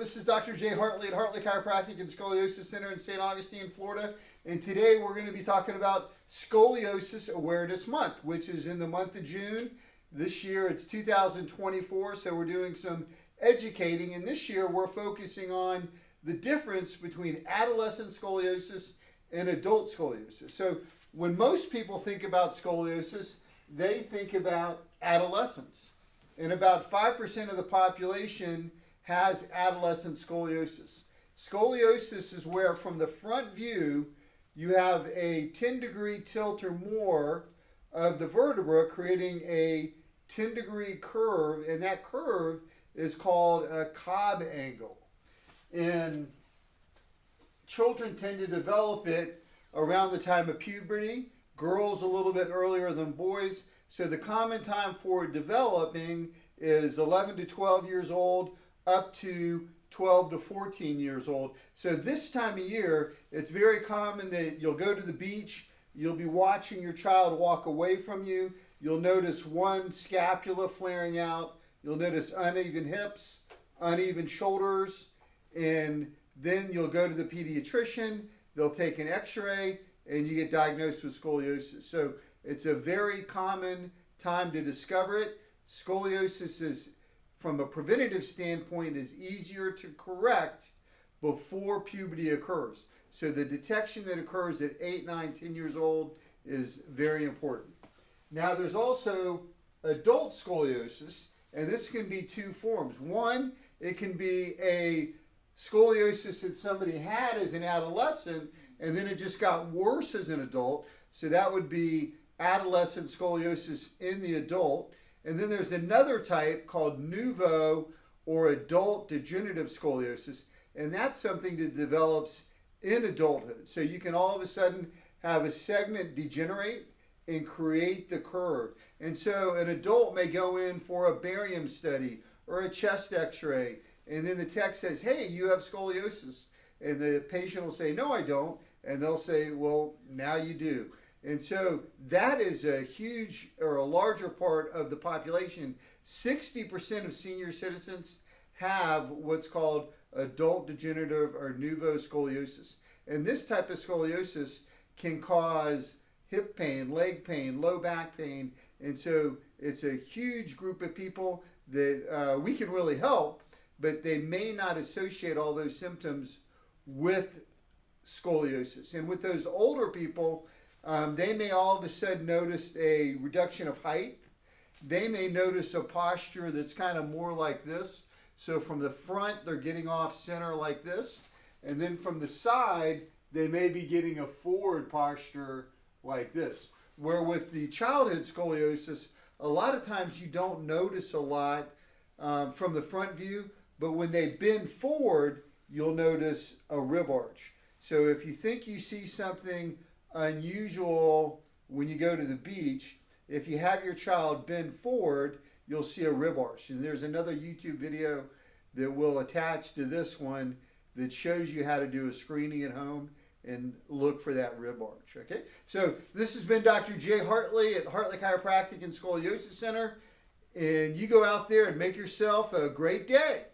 this is Dr. J. Hartley at Hartley Chiropractic and Scoliosis Center in St. Augustine, Florida. And today we're going to be talking about Scoliosis Awareness Month, which is in the month of June. This year it's 2024, so we're doing some educating. And this year we're focusing on the difference between adolescent scoliosis and adult scoliosis. So when most people think about scoliosis, they think about adolescents. And about 5% of the population has adolescent scoliosis. Scoliosis is where from the front view you have a 10-degree tilt or more of the vertebra, creating a 10-degree curve, and that curve is called a Cobb angle. And children tend to develop it around the time of puberty, girls a little bit earlier than boys. So the common time for developing is 11 to 12 years old up to 12 to 14 years old. So this time of year, it's very common that you'll go to the beach, you'll be watching your child walk away from you, you'll notice one scapula flaring out, you'll notice uneven hips, uneven shoulders, and then you'll go to the pediatrician, they'll take an x-ray, and you get diagnosed with scoliosis. So it's a very common time to discover it. Scoliosis is, from a preventative standpoint, is easier to correct before puberty occurs. So the detection that occurs at 8, 9, 10 years old is very important. Now there's also adult scoliosis, and this can be two forms. One, it can be a scoliosis that somebody had as an adolescent, and then it just got worse as an adult. So that would be adolescent scoliosis in the adult. And then there's another type called nouveau or adult degenerative scoliosis, and that's something that develops in adulthood. So you can all of a sudden have a segment degenerate and create the curve. And so an adult may go in for a barium study or a chest x-ray, and then the tech says, hey, you have scoliosis. And the patient will say, no, I don't. And they'll say, well, now you do. And so that is a huge or a larger part of the population. 60% of senior citizens have what's called adult degenerative or nouveau scoliosis. And this type of scoliosis can cause hip pain, leg pain, low back pain. And so it's a huge group of people that we can really help, but they may not associate all those symptoms with scoliosis. And with those older people, they may all of a sudden notice a reduction of height. They may notice a posture that's kind of more like this. So from the front, they're getting off center like this. And then from the side, they may be getting a forward posture like this. Where with the childhood scoliosis, a lot of times you don't notice a lot from the front view, but when they bend forward, you'll notice a rib arch. So if you think you see something unusual when you go to the beach, if you have your child bend forward, you'll see a rib arch. And there's another YouTube video that will attach to this one that shows you how to do a screening at home and look for that rib arch. Okay, so this has been Dr. J. Hartley at Hartley Chiropractic and Scoliosis Center, and you go out there and make yourself a great day.